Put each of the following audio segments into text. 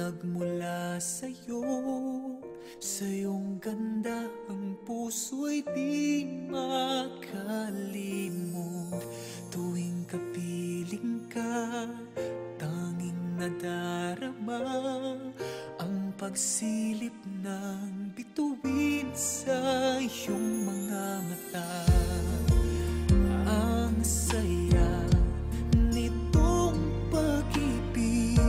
nagmula sa'yo. Sa iyong ganda ang puso'y di makalimot. Tuwing kapiling ka, tanging nadarama ang pagsilip ng bituin sa iyong mga mata. Ang saya nitong pag-ibig,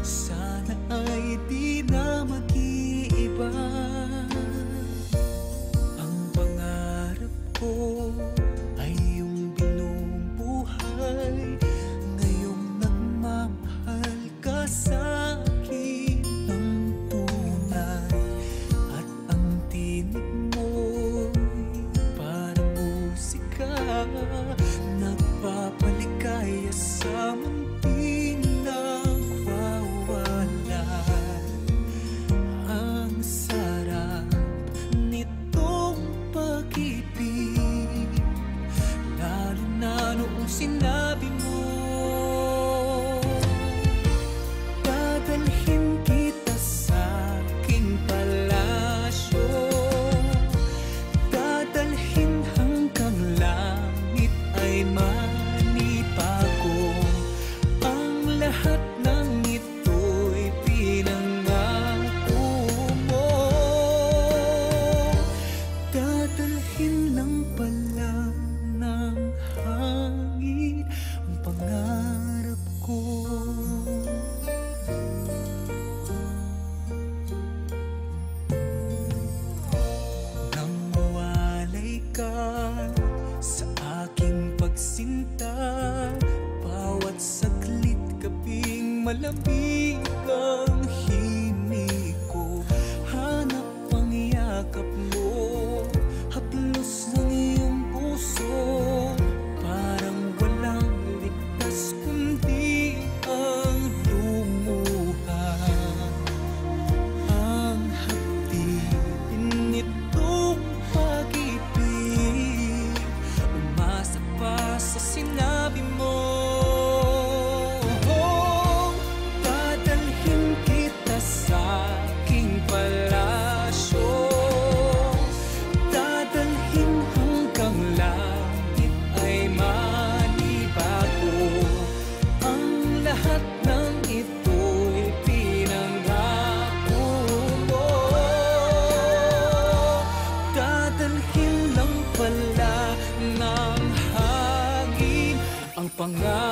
sana ay di na mag-iiba. Ang pangarap ko ay yung binubuhay, ngayong nagmamahal ka sa akin ng tunay. At ang tinig mo'y parang musika, nagpapaligaya sa munting nagwawala. Ang sarap nitong pag-ibig, lalo na noong sinabi mo, dadalhin kita sa aking palasyo, dadalhin hanggang langit ay manipago. Ang lahat ng ito'y pinangako mo, dadalhin lang pala ng hangin ang pangarap ko. Nang mawalay ka sa aking pagsinta, bawat saglit kaping malamig ang himig ko. Hanap ang yakap mo, haplos ng iyong puso, parang walang ligtas kundi ang lumuha. Ang hapdin nitong pag-ibig, umasa pa sa sinabi mo. Dadalhin kita sa aking palasyo, dadalhin hanggang langit ay manibago. Ang lahat ng ito'y pinangako mo, dadalhin lang pala ng hangin ang pangarap